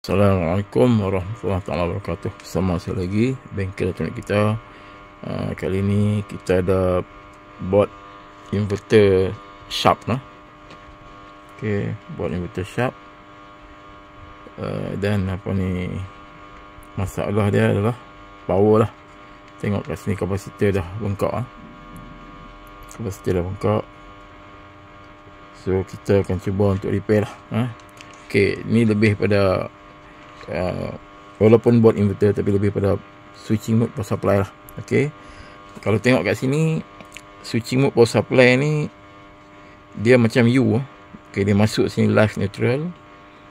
Assalamualaikum warahmatullahi wabarakatuh. Bersama saya lagi bengkel elektronik kita. Kali ini kita ada board inverter sharp lah. Okey, board inverter sharp. Dan apa ni, masalah dia adalah power lah. Tengok kat sini kapasitor dah bengkak lah. Kapasitor dah bengkak. So kita akan cuba untuk repair lah. Okey, ni lebih pada walaupun board inverter tapi lebih pada switching mode power supply lah. Okey, kalau tengok kat sini switching mode power supply ni dia macam U. Okey, dia masuk sini live neutral,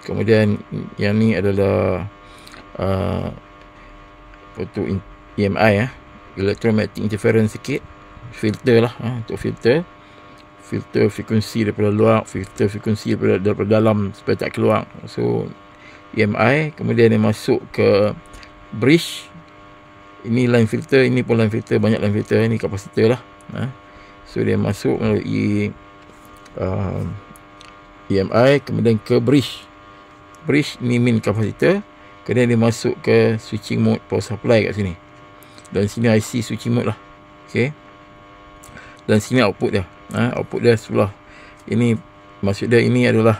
kemudian yang ni adalah EMI electromagnetic interference sikit, filter lah, untuk filter frekuensi daripada luar, filter frekuensi daripada dalam supaya tak keluar. So EMI, kemudian dia masuk ke bridge. Ini line filter, ini pun line filter, banyak line filter, ini kapasitor lah. So dia masuk melalui EMI, kemudian ke bridge. Bridge ni min kapasitor, kemudian dia masuk ke switching mode power supply kat sini. Dan sini IC switching mode lah. Okey. Dan sini output dia. Output dia sebelah ini, maksud dia ini adalah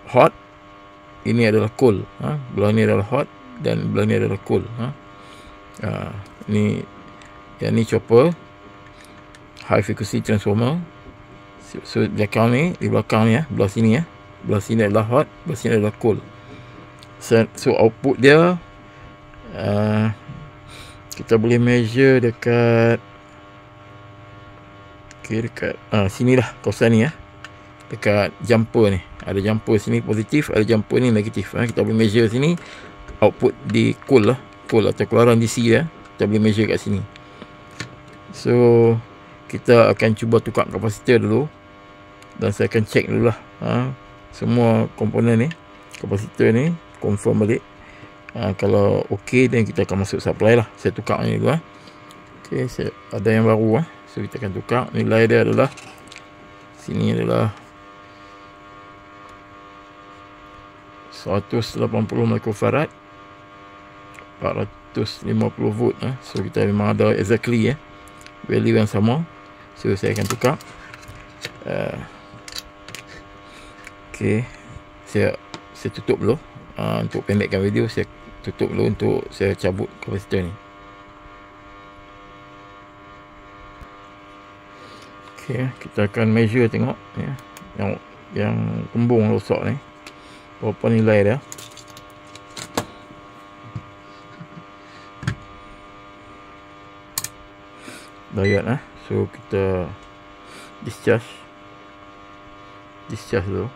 hot, ini adalah cool. Belah ni adalah hot dan belah ni adalah cool. Ni yang ni chopper, high frequency transformer. So belakang ni, di belakang ni belah sini belah sini adalah hot, belah sini adalah cool. So output dia kita boleh measure dekat dekat sini lah, kawasan ni dekat jumper ni. Ada jumper sini positif, ada jumper ni negatif. Kita boleh measure sini output di cool lah, cool atau keluaran DC dia. Kita boleh measure kat sini. So kita akan cuba tukar kapasitor dulu, dan saya akan check dulu lah semua komponen ni, kapasitor ni confirm balik. Kalau ok, dan kita akan masuk supply lah. Saya tukar ni dulu. Ok, ada yang baru so kita akan tukar. Nilai dia adalah, sini adalah 180 microfarad, 450 volt. So kita memang ada exactly value yang sama. So saya akan tukar. Ok, saya tutup dulu. Untuk pendekkan video, saya tutup dulu untuk saya cabut kapasitor ni. Ok, kita akan measure, tengok yang kembung rosak ni, berapa nilai dia. Diode so kita discharge dulu.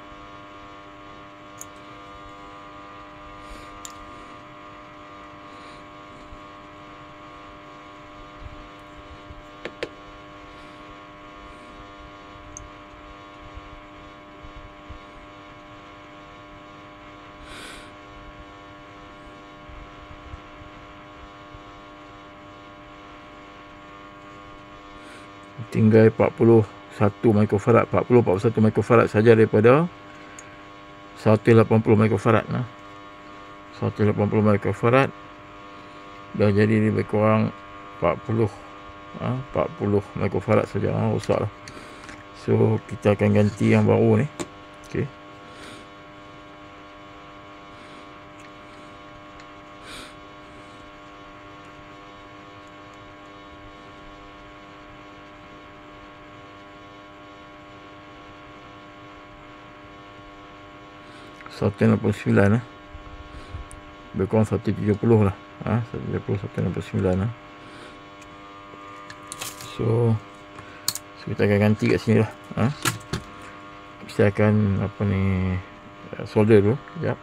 Tinggal 41 microfarad, 41 microfarad saja daripada 180 microfarad. 180 microfarad dah jadi lebih kurang 40 microfarad saja. Rosak lah. So kita akan ganti yang baru ni. Okey, $169 lebih kurang 170 lah. 169 so kita akan ganti kat sini lah. Saya akan solder dulu. Sekejap.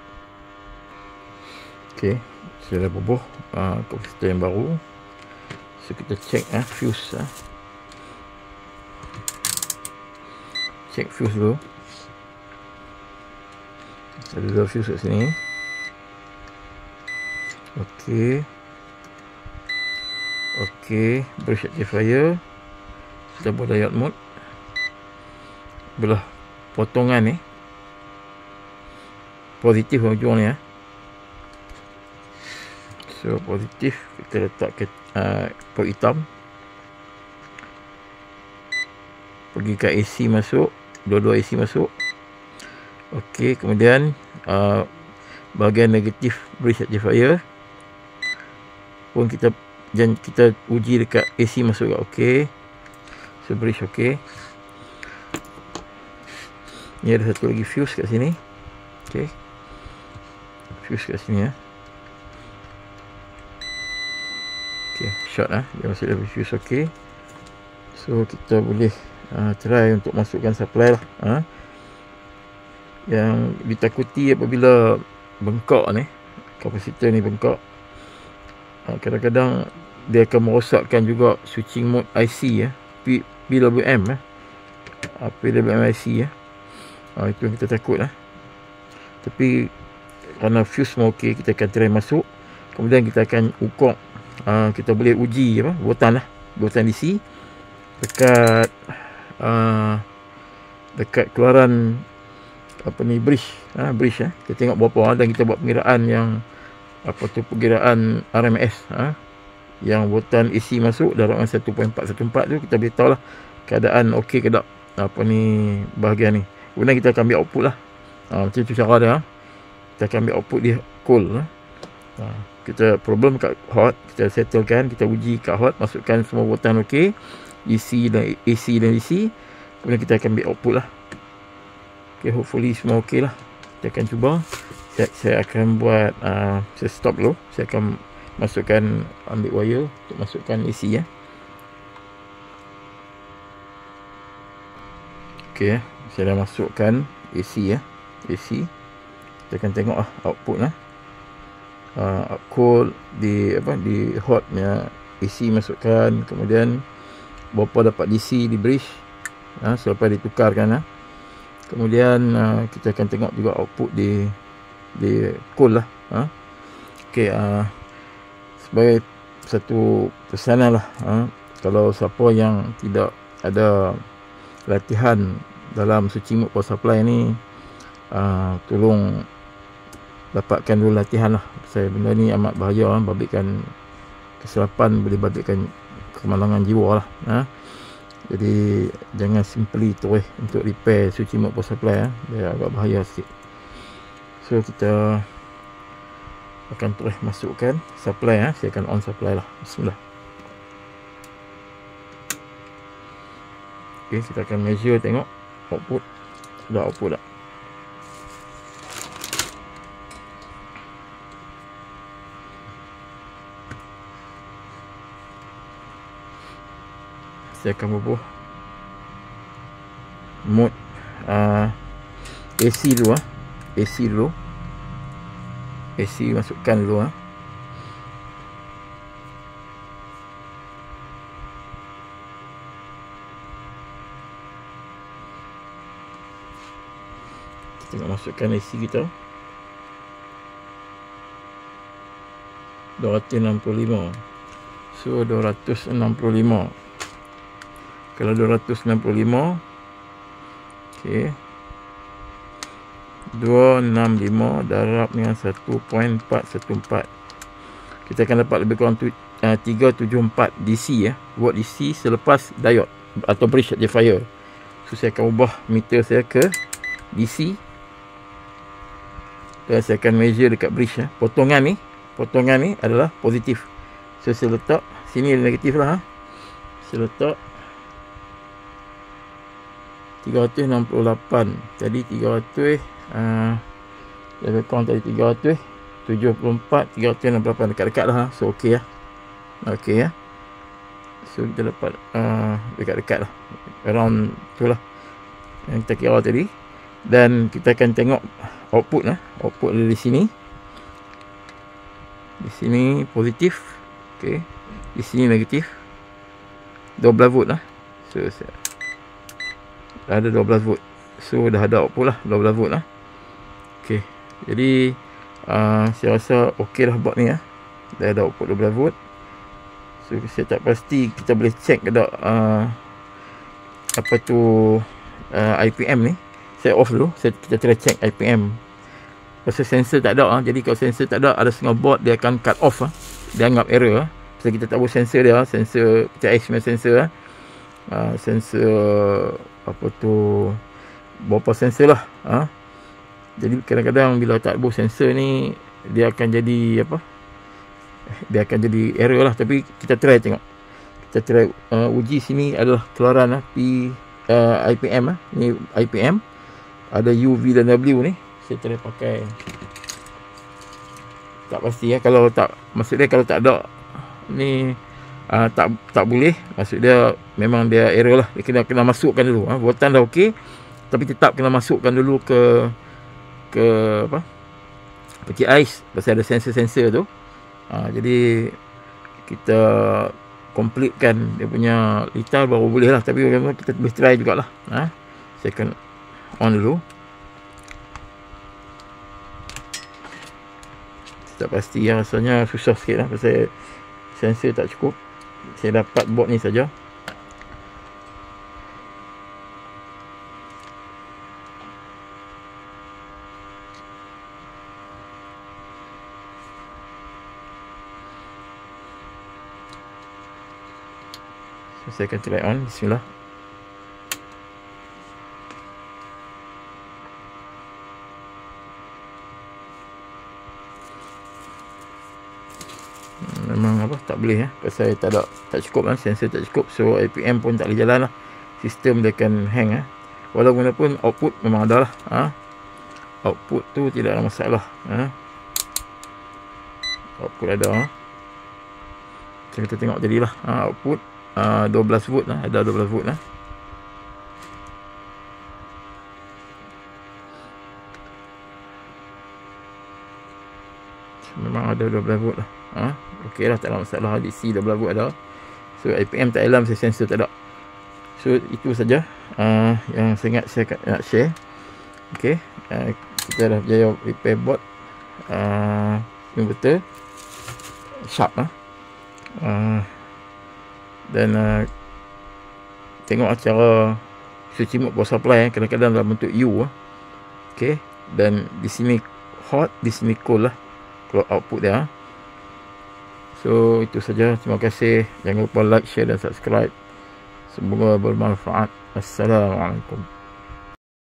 Ok, saya dah bubuh kapasitor yang baru. So kita check fuse. Check fuse dulu. Ada dua fuse kat sini. Ok, bridge rectifier. Kita buat diode mode. Belah potongan ni positif ujung ni So positif kita letak ke port hitam, pergi ke AC masuk, dua-dua AC masuk. Okey, kemudian bahagian negatif bridge rectifier pun kita uji dekat AC masuk kat okey. So bridge okey. Ni ada satu lagi fuse kat sini. Okey. Fuse kat sini ya. Okey, short dia masuk dalam fuse okey. So kita boleh try untuk masukkan supply lah. Yang ditakuti apabila bengkak ni, kapasitor ni bengkak, kadang-kadang dia akan merosakkan juga switching mode IC ya, PWM PWM IC ya. Itu yang kita takut lah. Tapi kerana fuse semua okey, kita akan try masuk. Kemudian kita akan ukur, kita boleh uji botan DC dekat keluaran bridge kita tengok berapa, dan kita buat pengiraan yang perkiraan RMS yang botan AC masuk dalam 1.414 tu, kita boleh tahu lah keadaan okey ke tak bahagian ni. Kemudian kita akan ambil output lah. Macam tu cara dia. Kita akan ambil output dia cool. Kita problem kat hot, kita settlekan, kita uji kat hot, masukkan semua botan okey, DC dan AC dan DC. Kemudian kita akan ambil output lah. Okay, hopefully semua okey lah. Kita akan cuba. Saya akan buat saya stop dulu. Saya akan masukkan, ambil wire untuk masukkan AC ya. Okey, saya dah masukkan AC ya. AC. Kita akan tengok output lah. Cold di hotnya AC masukkan, kemudian berapa dapat DC di bridge selepas ditukarkan kemudian kita akan tengok juga output di cold lah. Okey, sebagai satu pesanan lah, kalau siapa yang tidak ada latihan dalam switching mode power supply ni, tolong dapatkan dulu latihan lah. Saya benda ni amat bahaya, babitkan kesilapan, boleh babitkan kemalangan jiwa lah. Jadi jangan simply terus untuk repair switching mode power supply. Dia agak bahaya sikit. So kita akan terus masukkan supply. Saya akan on supply lah. Bismillah. Okay, kita akan measure, tengok output. Sudah output tak? Saya akan bubuh mode AC dulu. AC masukkan dulu. Kita nak masukkan AC kita 265. So 265. Kalau 265, okey, 265 darab dengan 1.414, kita akan dapat lebih kurang 374 DC watt DC selepas diode atau bridge rectifier. So saya akan ubah meter saya ke DC dan saya akan measure dekat bridge. Potongan ni adalah positif. So saya letak sini negatif lah. Saya letak 368. Jadi 300 lebih kurang tadi 374, 368 dekat-dekat lah. So okey lah. Okey ya. So kita dapat dekat-dekat lah, around tu lah yang kita kira tadi. Dan kita akan tengok output lah. Output dari sini. Di sini positif. Okey. Di sini negatif. 12 volt lah. So dah ada 12 volt. So dah ada output lah 12 volt lah. Okey. Jadi saya rasa okey lah buat ni. Dah ada output 12 volt. So saya tak pasti, kita boleh check ke tak IPM ni. Saya off dulu. Kita try check IPM. Pasal sensor tak ada. Jadi kalau sensor tak ada setengah board dia akan cut off. dia anggap error. Pasal kita tak boleh sensor dia, sensor PCI punya sensor sensor apa tu, beberapa sensor lah. Jadi kadang-kadang bila tak boleh sensor ni, dia akan jadi apa, dia akan jadi error lah. Tapi kita try tengok, kita try uji. Sini adalah keluaran IPM ni IPM, ada UV dan W ni. Saya try pakai, tak pasti kalau tak, maksud dia kalau tak ada ni tak boleh, maksud dia memang dia error lah. Dia kena masukkan dulu, voltan dah okey, tapi tetap kena masukkan dulu ke apa, PCI, pasal ada sensor-sensor tu. Jadi kita completekan dia punya litar baru boleh lah. Tapi kita boleh try jugalah. Saya akan on dulu. Tak pasti rasanya susah sikit lah, pasal sensor tak cukup. Saya dapat board ni saja. So, saya akan try on. Bismillah. Memang apa, tak boleh pasal tak cukup sensor tak cukup. So IPM pun tak boleh jalan lah, sistem dia akan hang walaupun output memang ada lah. Output tu tidak ada masalah. Output ada. So, kita tengok jadilah output 12 volt lah, ada 12 volt lah. Memang ada 12 volt lah. Okey lah, tak ada masalah. DC 12 volt ada. So IPM tak alarm, saya sensor tak ada. So itu saja yang saya nak share. Okey, kita dah berjaya repair board inverter sharp dan tengok cara switch remote power supply kadang-kadang dalam bentuk U. Okey, dan di sini hot, di sini cool lah kalau output dia. So itu saja, terima kasih. Jangan lupa like, share dan subscribe. Semoga bermanfaat. Assalamualaikum.